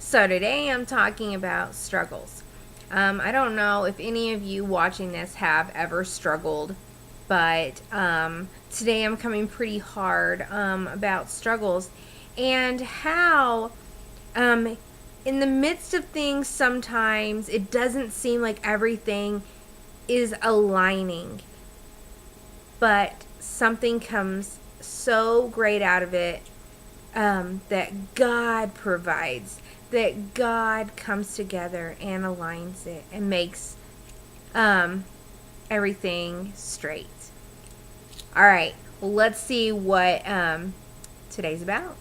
So today I'm talking about struggles. I don't know if any of you watching this have ever struggled, but today I'm coming pretty hard about struggles and how, um, in the midst of things, sometimes it doesn't seem like everything is aligning, but something comes so great out of it, that God provides, that God comes together and aligns it and makes um, everything straight. All right, well, let's see what today's about.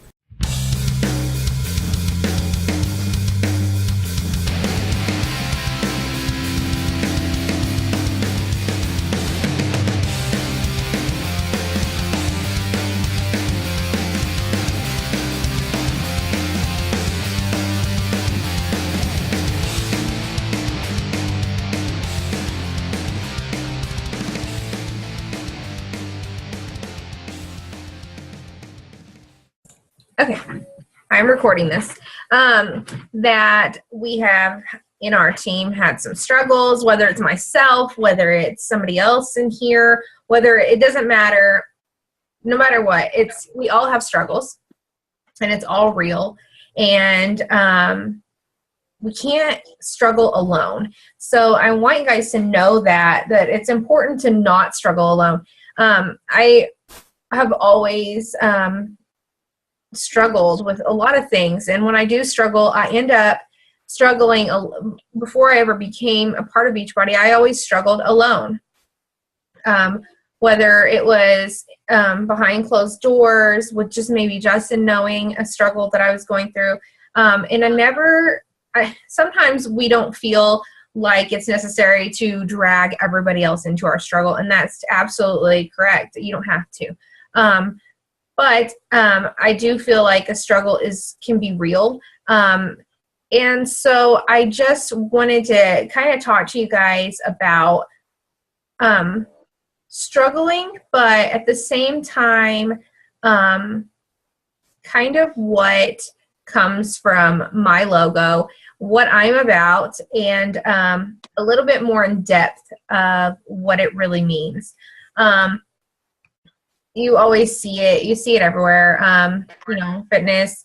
Okay, I'm recording this. That we have in our team had some struggles, whether it's myself, whether it's somebody else in here, whether it doesn't matter, no matter what, we all have struggles and it's all real. And we can't struggle alone. So I want you guys to know that it's important to not struggle alone. I have always struggled with a lot of things, and when I do struggle, I end up struggling. Before I ever became a part of Beachbody, I always struggled alone. Whether it was behind closed doors, with just maybe Justin knowing a struggle that I was going through. And sometimes we don't feel like it's necessary to drag everybody else into our struggle, and that's absolutely correct. You don't have to. But I do feel like a struggle can be real. And so I just wanted to kind of talk to you guys about struggling, but at the same time, kind of what comes from my logo, what I'm about, and a little bit more in depth of what it really means. You always see it. You see it everywhere. Fitness.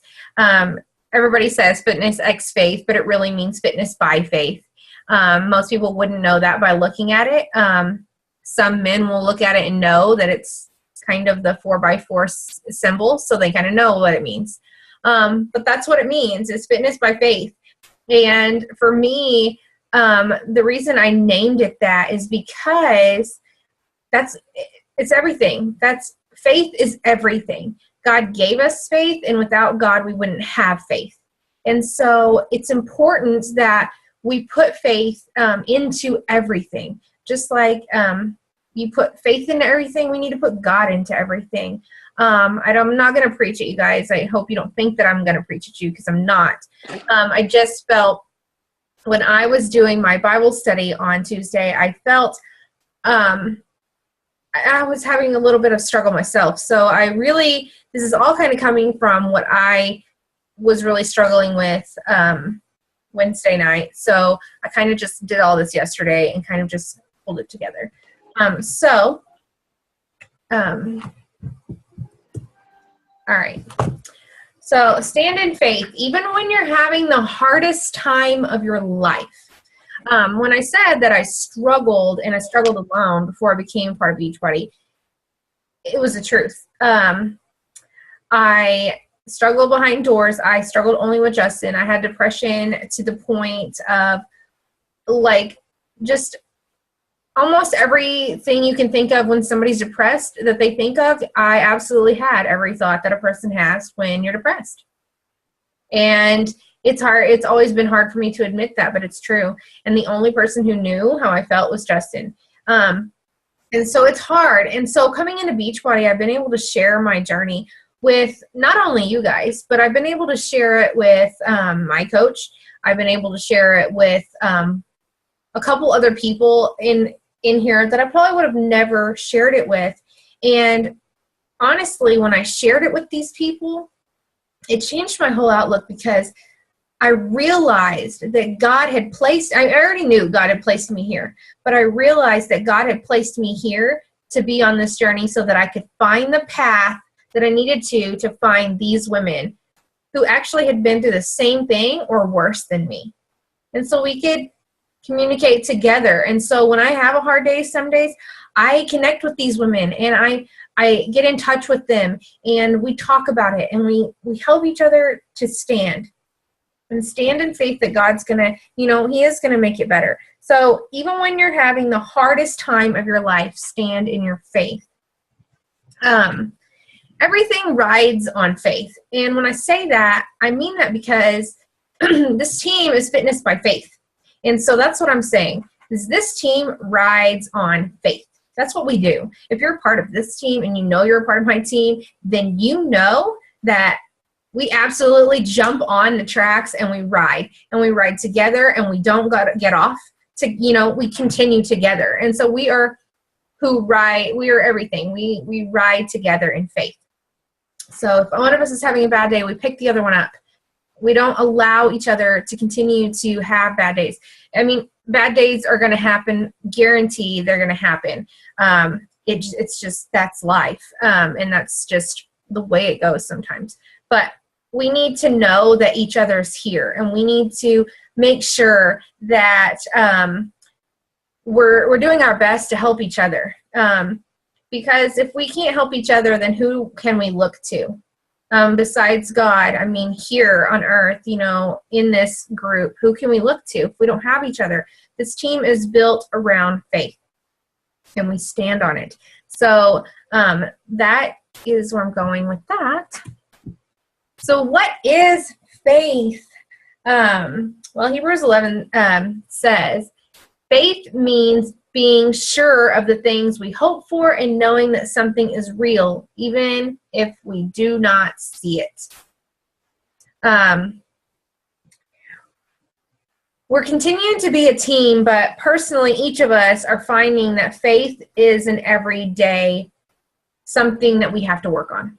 Everybody says fitness x faith, but it really means fitness by faith. Most people wouldn't know that by looking at it. Some men will look at it and know that it's kind of the 4x4 symbol, so they kind of know what it means. But that's what it means, is fitness by faith. And for me, the reason I named it that is because it's everything. Faith is everything. God gave us faith, and without God, we wouldn't have faith. And so it's important that we put faith into everything. Just like you put faith into everything, we need to put God into everything. I'm not going to preach at you guys. I hope you don't think that I'm going to preach at you, because I'm not. I just felt when I was doing my Bible study on Tuesday, I felt I was having a little bit of struggle myself. So this is all kind of coming from what I was really struggling with Wednesday night. So I kind of just did all this yesterday and kind of just pulled it together. All right. So stand in faith, even when you're having the hardest time of your life. When I said that I struggled alone before I became part of Beachbody, it was the truth. I struggled behind doors. I struggled only with Justin. I had depression to the point of just almost everything you can think of when somebody's depressed that they think of. I absolutely had every thought that a person has when you're depressed. And it's hard. It's always been hard for me to admit that, but it's true. And the only person who knew how I felt was Justin. And so it's hard. And so coming into Beachbody, I've been able to share my journey with not only you guys, but I've been able to share it with my coach. I've been able to share it with a couple other people in here that I probably would have never shared it with. And honestly, when I shared it with these people, it changed my whole outlook, because I realized that God had placed, I already knew God had placed me here, but I realized that God had placed me here to be on this journey so that I could find the path that I needed to find these women who actually had been through the same thing or worse than me. And so we could communicate together. And so when I have a hard day some days, I connect with these women and I get in touch with them and we talk about it and we help each other to stand and stand in faith that God's going to, he is going to make it better. So even when you're having the hardest time of your life, stand in your faith. Everything rides on faith. And when I say that, I mean that because this team is Fitness by Faith. And so that's what I'm saying, is this team rides on faith. That's what we do. If you're a part of this team and you know you're a part of my team, then you know that we absolutely jump on the tracks and we ride together and we don't get off we continue together. And so we are everything. We ride together in faith. So if one of us is having a bad day, we pick the other one up. We don't allow each other to continue to have bad days. I mean, bad days are going to happen. Guarantee they're going to happen. It's just, that's life. And that's just the way it goes sometimes. But we need to know that each other's here, and we need to make sure that we're doing our best to help each other. Because if we can't help each other, then who can we look to? Besides God, I mean, here on earth, in this group, who can we look to if we don't have each other? This team is built around faith, and we stand on it. So that is where I'm going with that. So what is faith? Well, Hebrews 11 says, faith means being sure of the things we hope for and knowing that something is real, even if we do not see it. We're continuing to be a team, but personally, each of us are finding that faith is an everyday something that we have to work on.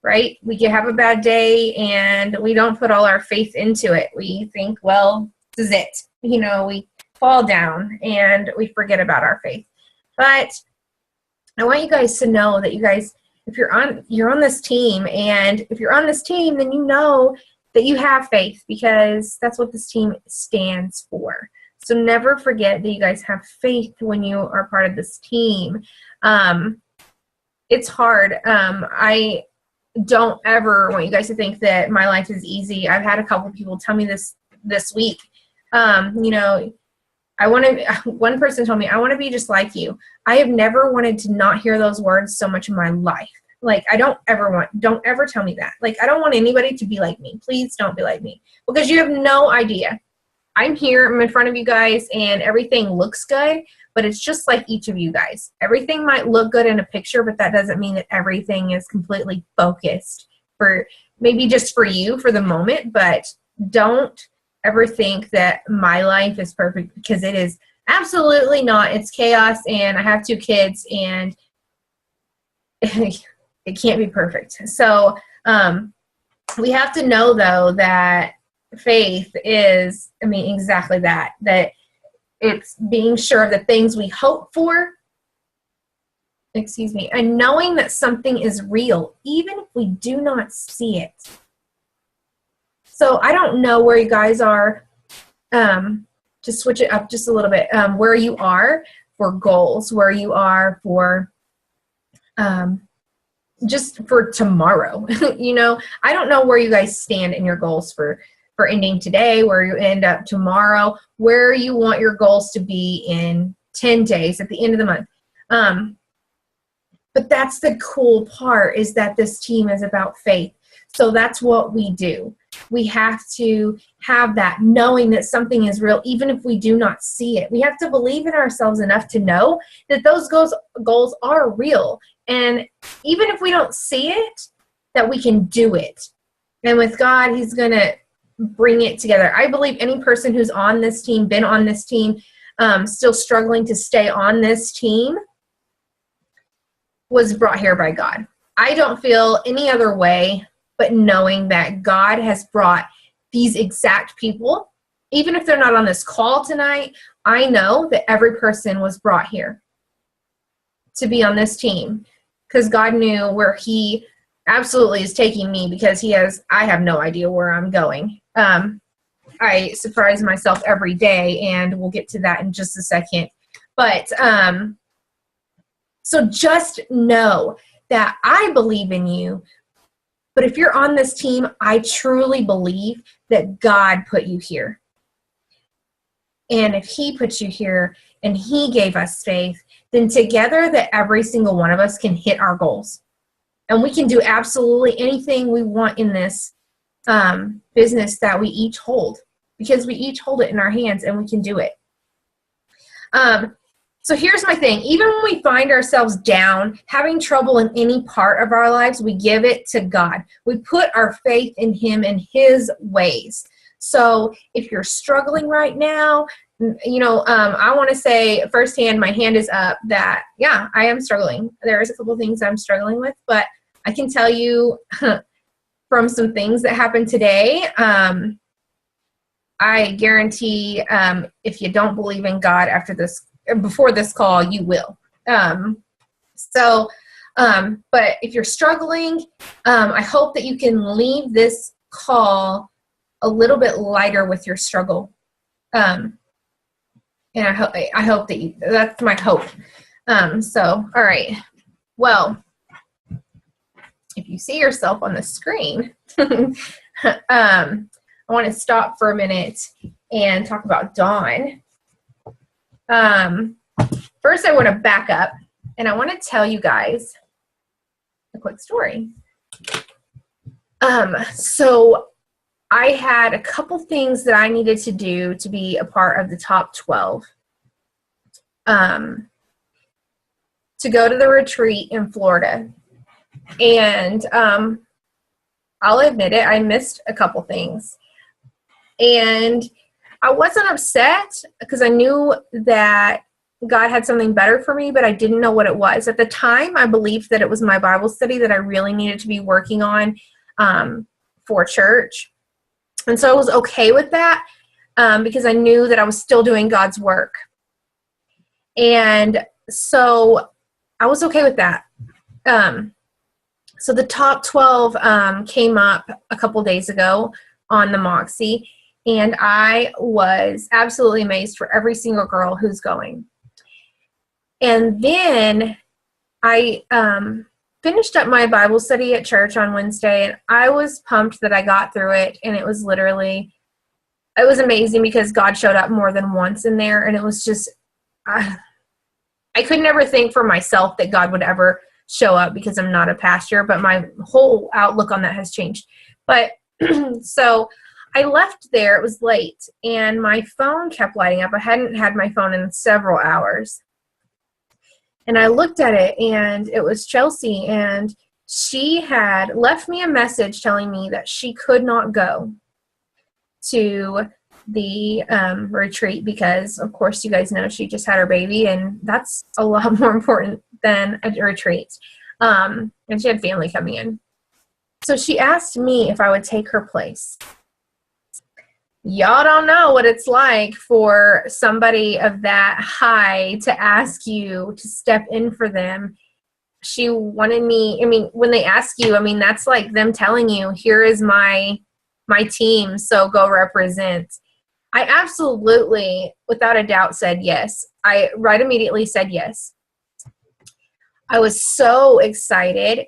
Right? We can have a bad day and we don't put all our faith into it. We think, well, this is it. We fall down and we forget about our faith. But I want you guys to know that if you're on this team, and if you're on this team, then you know that you have faith, because that's what this team stands for. So never forget that you guys have faith when you are part of this team. It's hard. I don't ever want you guys to think that my life is easy. I've had a couple people tell me this week. One person told me, I want to be just like you. I have never wanted to not hear those words so much in my life. Like, don't ever tell me that. Like, I don't want anybody to be like me. Please don't be like me, because you have no idea. I'm here, I'm in front of you guys, and everything looks good, but it's just like each of you guys. Everything might look good in a picture, but that doesn't mean that everything is completely focused for maybe just for you for the moment. But don't ever think that my life is perfect, because it is absolutely not. It's chaos, and I have 2 kids, and it can't be perfect. So we have to know, though, that faith is, exactly that it's being sure of the things we hope for, and knowing that something is real, even if we do not see it. So I don't know where you guys are, to switch it up just a little bit, where you are for goals, where you are for just for tomorrow. I don't know where you guys stand in your goals for ending today, where you end up tomorrow, where you want your goals to be in 10 days at the end of the month. But that's the cool part, is that this team is about faith. So that's what we do. We have to have that knowing that something is real, even if we do not see it. We have to believe in ourselves enough to know that those goals are real. And even if we don't see it, that we can do it. And with God, He's going to bring it together. I believe any person who's on this team, been on this team, still struggling to stay on this team, was brought here by God. I don't feel any other way but knowing that God has brought these exact people, even if they're not on this call tonight, I know that every person was brought here to be on this team because God knew where he absolutely is taking me, because I have no idea where I'm going. I surprise myself every day, and we'll get to that in just a second. But so just know that I believe in you. But if you're on this team, I truly believe that God put you here. And if he put you here and he gave us faith, then together that every single one of us can hit our goals. And we can do absolutely anything we want in this business that we each hold, because we each hold it in our hands and we can do it. So here's my thing. Even when we find ourselves down, having trouble in any part of our lives, we give it to God. We put our faith in him and his ways. So if you're struggling right now, I want to say firsthand, my hand is up that, yeah, I am struggling. There's a couple of things I'm struggling with, but I can tell you from some things that happened today, I guarantee if you don't believe in God before this call, you will. But if you're struggling, I hope that you can leave this call a little bit lighter with your struggle. And I hope that that's my hope. All right. Well, if you see yourself on the screen, I want to stop for a minute and talk about Dawn. First, I want to back up, and I want to tell you guys a quick story. So I had a couple things that I needed to do to be a part of the top 12. To go to the retreat in Florida. And I'll admit it, I missed a couple things. And I wasn't upset because I knew that God had something better for me, but I didn't know what it was. At the time, I believed that it was my Bible study that I really needed to be working on for church. And so I was okay with that because I knew that I was still doing God's work. And so I was okay with that. So the top 12 came up a couple days ago on the Moxie, and I was absolutely amazed for every single girl who's going. And then I finished up my Bible study at church on Wednesday, and I was pumped that I got through it, and it was amazing because God showed up more than once in there, and it was just, I could never think for myself that God would ever show up because I'm not a pastor, but my whole outlook on that has changed. But so I left there, it was late, and my phone kept lighting up. I hadn't had my phone in several hours. And I looked at it, and it was Chelsea, and she had left me a message telling me that she could not go to the retreat because, of course, you guys know she just had her baby, and that's a lot more important than a retreat. And she had family coming in. So she asked me if I would take her place. Y'all don't know what it's like for somebody of that high to ask you to step in for them. She wanted me, when they ask you, that's like them telling you, here is my team, so go represent. I absolutely, without a doubt, said yes. I right immediately said yes. I was so excited,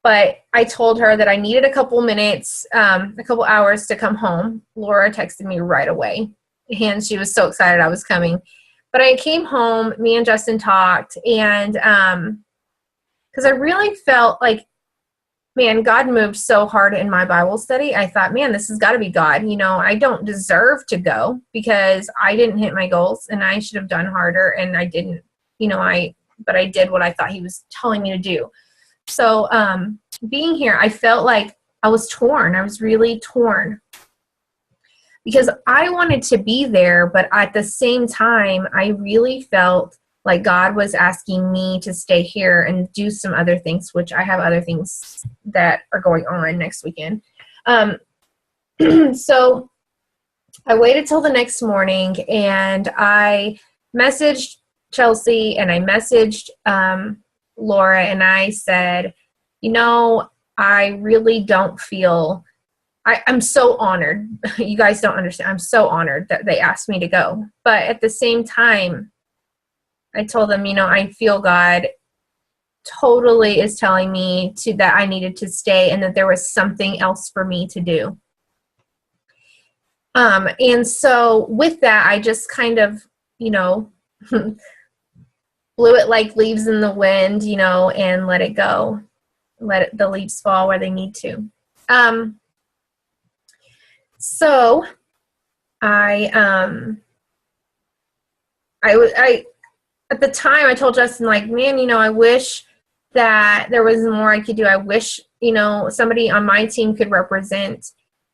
but I told her that I needed a couple minutes, a couple hours to come home. Laura texted me right away, and she was so excited I was coming. But I came home, me and Justin talked, and because I really felt like, man, God moved so hard in my Bible study. I thought, man, this has got to be God. I don't deserve to go because I didn't hit my goals, and I should have done harder, and I didn't, but I did what I thought he was telling me to do. So being here, I felt like I was torn. I was really torn because I wanted to be there, but at the same time, I really felt like God was asking me to stay here and do some other things, which I have other things that are going on next weekend. So I waited till the next morning, and I messaged Chelsea and I messaged Laura, and I said, I really don't feel, I'm so honored. You guys don't understand. I'm so honored that they asked me to go. But at the same time, I told them, I feel God totally is telling me that I needed to stay and that there was something else for me to do. And so with that, I just kind of, blew it like leaves in the wind, and let it go. Let the leaves fall where they need to. So I at the time I told Justin, like, man, I wish that there was more I could do. I wish, somebody on my team could represent.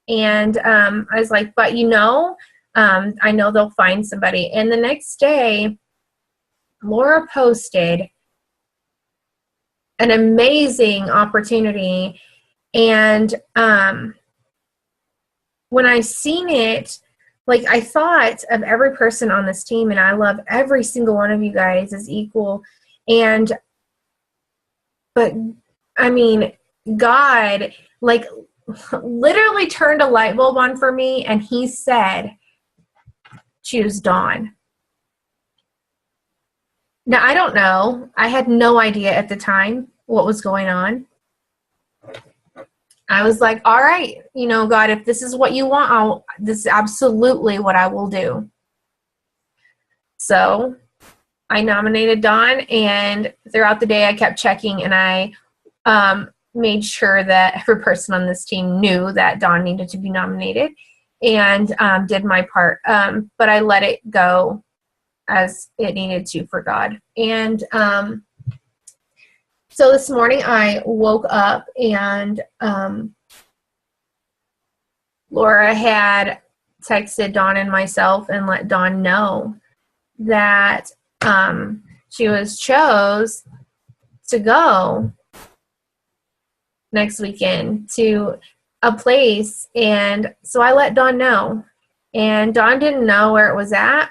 And I was like, but I know they'll find somebody. And the next day, Laura posted an amazing opportunity. And when I seen it, like, I thought of every person on this team, and I love every single one of you guys as equal. But I mean, God, like, literally turned a light bulb on for me, and he said, choose Dawn. Now, I don't know. I had no idea at the time what was going on. I was like, all right, God, if this is what you want, this is absolutely what I will do. So I nominated Dawn, and throughout the day I kept checking, and I made sure that every person on this team knew that Dawn needed to be nominated, and did my part. But I let it go as it needed to for God. And so this morning I woke up, and Laura had texted Dawn and myself and let Dawn know that she was chose to go next weekend to a place. And so I let Dawn know, and Dawn didn't know where it was at.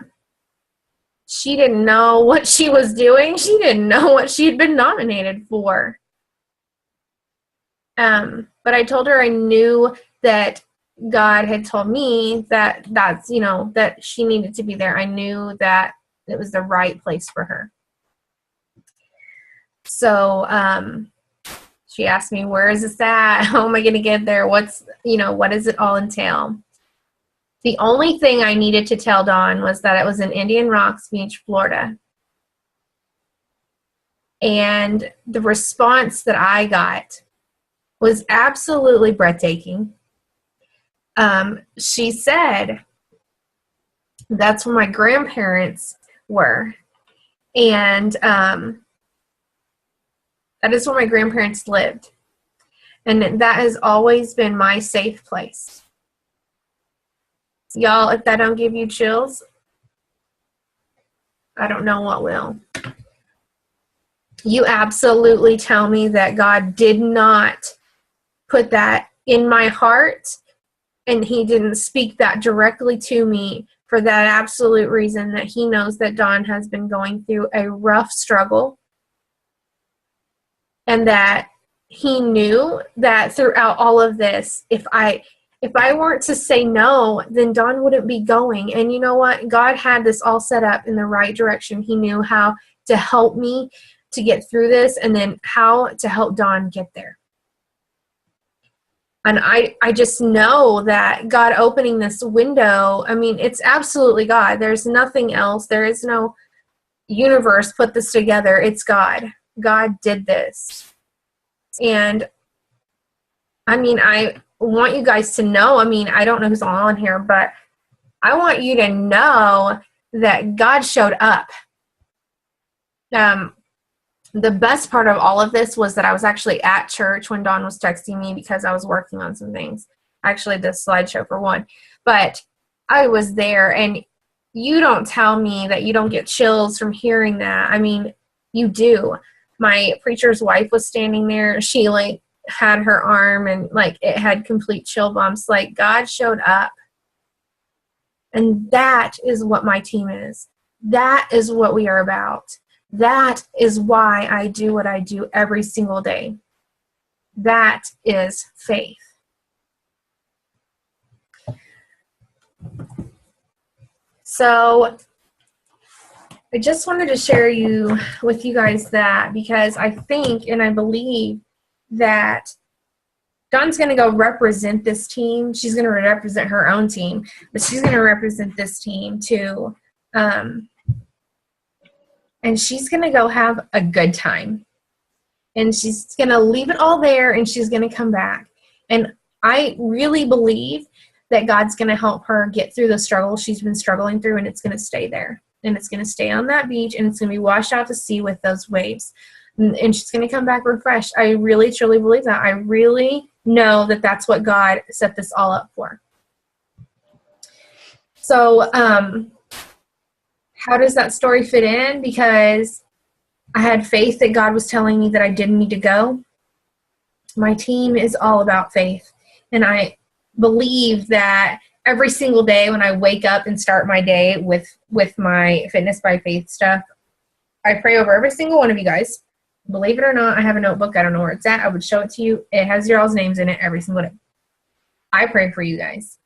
She didn't know what she was doing. She didn't know what she had been nominated for. But I told her I knew that God had told me that that she needed to be there. I knew that it was the right place for her. So she asked me, where is this at? How am I going to get there? What does it all entail? The only thing I needed to tell Dawn was that it was in Indian Rocks Beach, Florida. And the response that I got was absolutely breathtaking. She said, that's where my grandparents were. And that is where my grandparents lived. And that has always been my safe place. Y'all, if that don't give you chills, I don't know what will. You absolutely tell me that God did not put that in my heart, and he didn't speak that directly to me for that absolute reason that he knows that Dawn has been going through a rough struggle, and that he knew that throughout all of this, if I weren't to say no, then Dawn wouldn't be going. And you know what? God had this all set up in the right direction. He knew how to help me to get through this, and then how to help Dawn get there. And I just know that God opening this window, I mean, it's absolutely God. There's nothing else. There is no universe put this together. It's God. God did this. And I mean, I want you guys to know, I mean, I don't know who's all on here, but I want you to know that God showed up. The best part of all of this was that I was actually at church when Dawn was texting me because I was working on some things. Actually, the slideshow for one. But I was there, and you don't tell me that you don't get chills from hearing that. I mean, you do. My preacher's wife was standing there. She had her arm and like it had complete chill bumps. Like God showed up. And that is what my team is. That is what we are about. That is why I do what I do every single day. That is faith. So I just wanted to share with you guys that, because I think and I believe that Dawn's going to go represent this team. She's going to represent her own team, but she's going to represent this team too. And she's going to go have a good time. And she's going to leave it all there, and she's going to come back. And I really believe that God's going to help her get through the struggle she's been struggling through, and it's going to stay there. And it's going to stay on that beach, and it's going to be washed out to sea with those waves. And she's going to come back refreshed. I really, truly believe that. I really know that that's what God set this all up for. So how does that story fit in? Because I had faith that God was telling me that I didn't need to go. My team is all about faith. And I believe that every single day when I wake up and start my day with my Fitness by Faith stuff, I pray over every single one of you guys. Believe it or not, I have a notebook. I don't know where it's at. I would show it to you. It has your all's names in it every single day. I pray for you guys.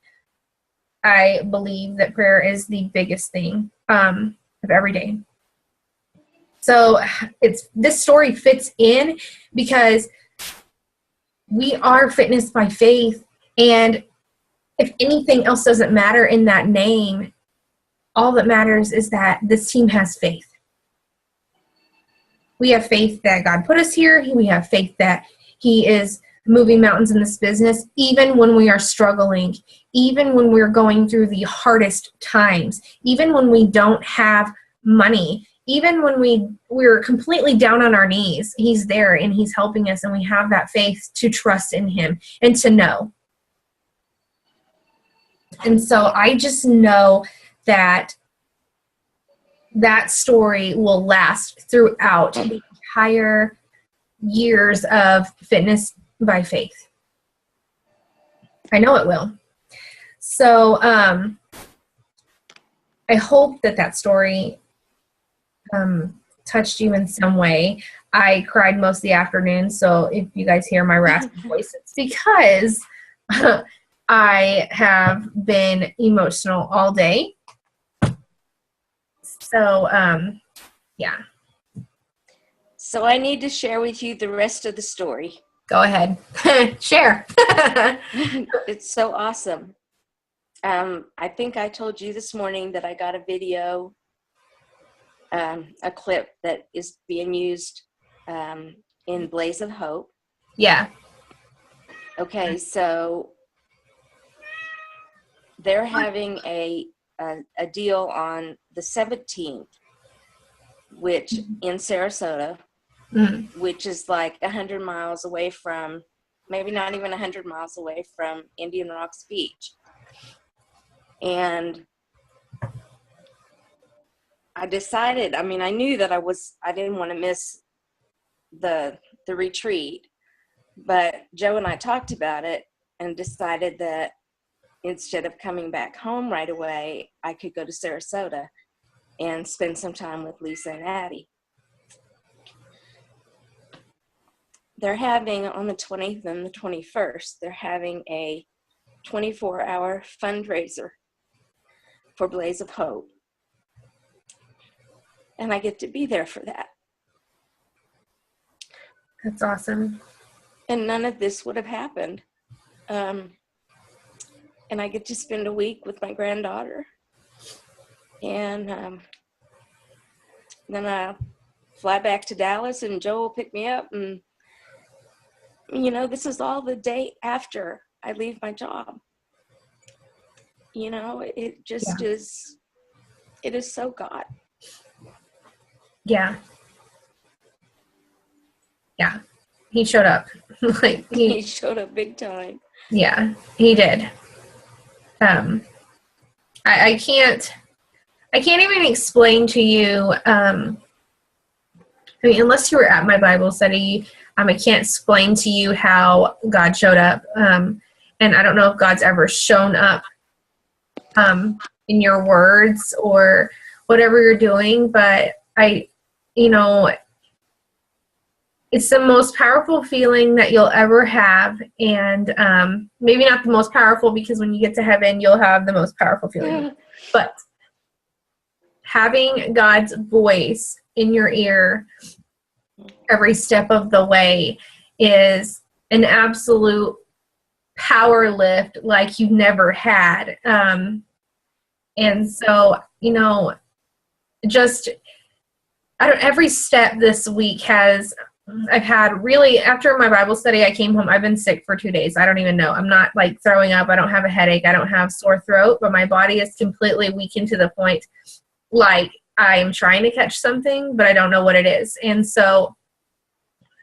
I believe that prayer is the biggest thing of every day. So this story fits in because we are Fitness by Faith, and if anything else doesn't matter in that name, all that matters is that this team has faith. We have faith that God put us here. We have faith that He is moving mountains in this business, even when we are struggling, even when we're going through the hardest times, even when we don't have money, even when we're completely down on our knees. He's there and He's helping us, and we have that faith to trust in Him and to know. And so I just know that that story will last throughout the entire years of Fitness by Faith. I know it will. So I hope that story touched you in some way. I cried most of the afternoon, so if you guys hear my raspy voice, it's because I have been emotional all day. So, yeah. So I need to share with you the rest of the story. Go ahead. Share. It's so awesome. I think I told you this morning that I got a video, a clip that is being used in Blaze of Hope. Yeah. Okay, so they're having a deal on the 17th, which in Sarasota, which is like 100 miles away from, maybe not even 100 miles away from Indian Rocks Beach. And I decided, I knew that I didn't want to miss the retreat, but Joe and I talked about it and decided that instead of coming back home right away, I could go to Sarasota and spend some time with Lisa and Addie. They're having, on the 20th and the 21st, they're having a 24-hour fundraiser for Blaze of Hope. And I get to be there for that. That's awesome. And none of this would have happened. And I get to spend a week with my granddaughter. And then I fly back to Dallas, and Joe will pick me up. And, this is all the day after I leave my job. It just is, it is so God. Yeah. Yeah. He showed up. He showed up big time. Yeah, he did. I can't even explain to you, unless you were at my Bible study, I can't explain to you how God showed up. And I don't know if God's ever shown up in your words or whatever you're doing, but it's the most powerful feeling that you'll ever have. And maybe not the most powerful, because when you get to heaven, you'll have the most powerful feeling. But having God's voice in your ear every step of the way is an absolute power lift like you never had. And so, every step this week I've had really, after my Bible study, I came home, I've been sick for 2 days. I don't even know. I'm not like throwing up. I don't have a headache. I don't have sore throat, but my body is completely weakened to the point like I'm trying to catch something, but I don't know what it is. And so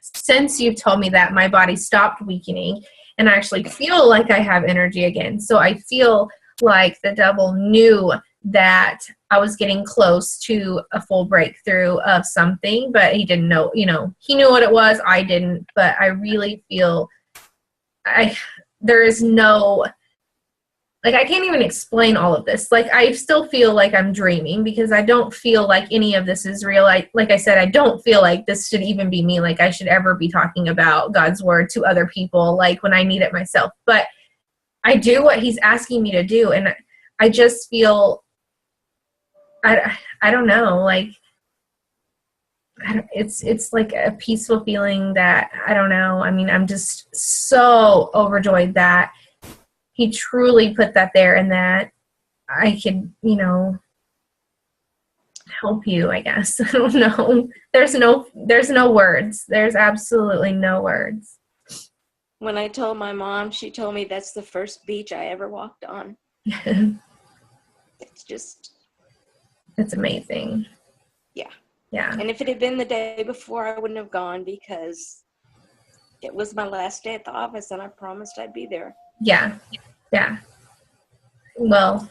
since you've told me that, my body stopped weakening and I actually feel like I have energy again. So I feel like the devil knew that I was getting close to a full breakthrough of something, but he didn't know, he knew what it was. I didn't, but I really feel there is no, like, I can't even explain all of this. Like, I still feel like I'm dreaming because I don't feel like any of this is real. Like I said, I don't feel like this should even be me. Like I should ever be talking about God's word to other people, like when I need it myself, but I do what he's asking me to do. And I just feel, I don't know, like, it's like a peaceful feeling that, I don't know. I mean, I'm just so overjoyed that he truly put that there and that I could, help you, I guess. I don't know. There's no words. There's absolutely no words. When I told my mom, she told me that's the first beach I ever walked on. It's amazing. Yeah. Yeah. And if it had been the day before, I wouldn't have gone because it was my last day at the office and I promised I'd be there. Yeah. Yeah. Well,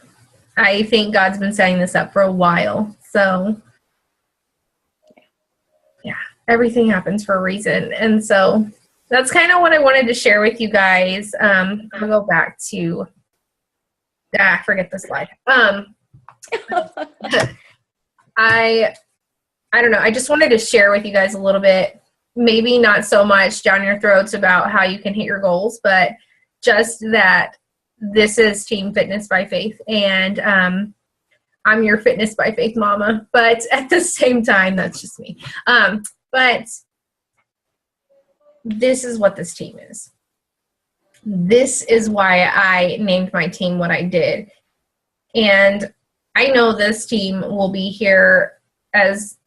I think God's been setting this up for a while. So, yeah, everything happens for a reason. And so that's kind of what I wanted to share with you guys. I'll go back to, forget the slide. I don't know. I just wanted to share with you guys a little bit, maybe not so much down your throats about how you can hit your goals, but just that this is Team Fitness by Faith, and I'm your Fitness by Faith mama, but at the same time, that's just me. But this is what this team is. This is why I named my team what I did. And I know this team will be here as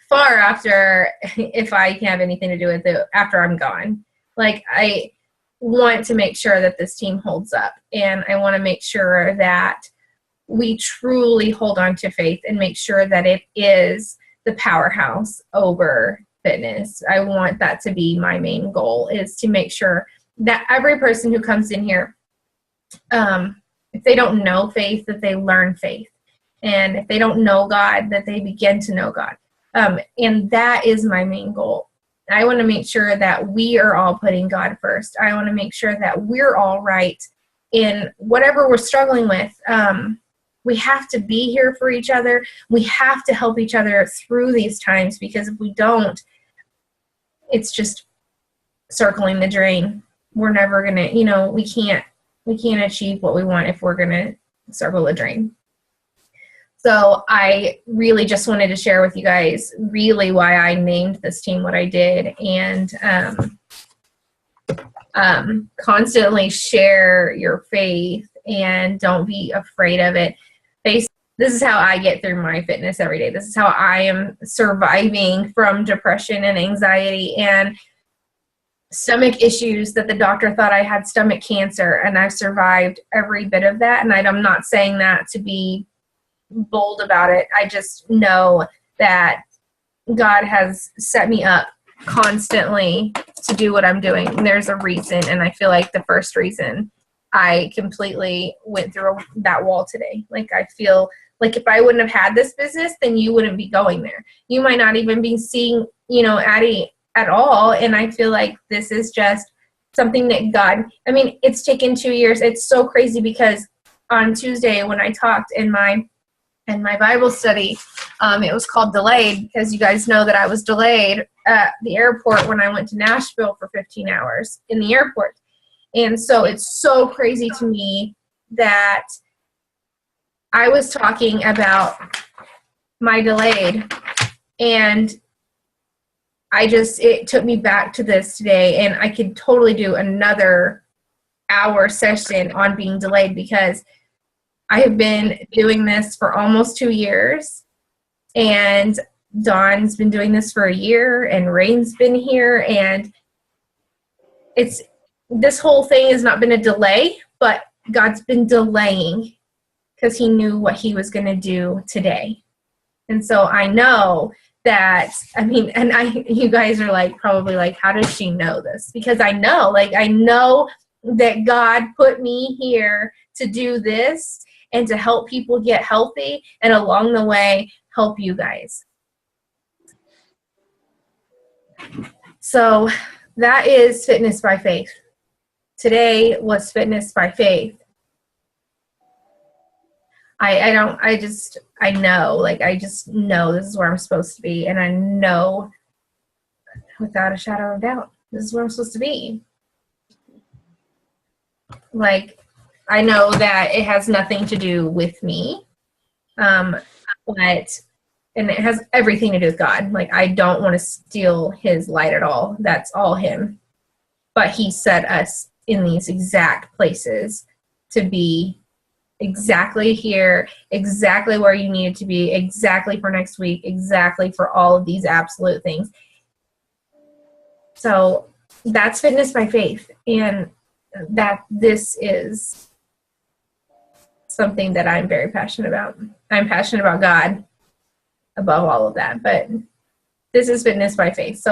far after, if I can have anything to do with it, after I'm gone. Like, I want to make sure that this team holds up, and I want to make sure that we truly hold on to faith and make sure that it is the powerhouse over fitness. I want that to be my main goal, is to make sure that every person who comes in here, if they don't know faith, that they learn faith. And if they don't know God, that they begin to know God. And that is my main goal. I want to make sure that we are all putting God first. I want to make sure that we're all right in whatever we're struggling with. We have to be here for each other. We have to help each other through these times, because if we don't, it's just circling the drain. We're never going to, we can't achieve what we want if we're going to circle the drain. So I really just wanted to share with you guys really why I named this team what I did, and constantly share your faith and don't be afraid of it. This is how I get through my fitness every day. This is how I am surviving from depression and anxiety and stomach issues that the doctor thought I had stomach cancer, and I've survived every bit of that. And I'm not saying that to be bold about it. I just know that God has set me up constantly to do what I'm doing. And there's a reason, and I feel like the first reason I completely went through that wall today. Like, I feel like if I wouldn't have had this business, then you wouldn't be going there. You might not even be seeing, Addie at all. And I feel like this is just something that God, I mean, it's taken 2 years. It's so crazy because on Tuesday when I talked in my Bible study, it was called Delayed, because you guys know that I was delayed at the airport when I went to Nashville for 15 hours in the airport. And so it's so crazy to me that I was talking about my delayed, and it took me back to this today, and I could totally do another hour session on being delayed, because I have been doing this for almost 2 years, and Dawn's been doing this for a year, and Rain's been here, and this whole thing has not been a delay, but God's been delaying because he knew what he was going to do today. And so I know that, I mean, and you guys are like, probably like, how does she know this? Because I know that God put me here to do this and to help people get healthy, and along the way, help you guys. So that is Fitness by Faith. Today was Fitness by Faith. I just know this is where I'm supposed to be, and I know without a shadow of doubt, this is where I'm supposed to be. Like, I know that it has nothing to do with me, and it has everything to do with God. Like, I don't want to steal his light at all. That's all him. But he set us in these exact places to be exactly here, exactly where you needed to be, exactly for next week, exactly for all of these absolute things. So that's Fitness by Faith, and that this is something that I'm very passionate about. I'm passionate about God above all of that, but this is Fitness by Faith. So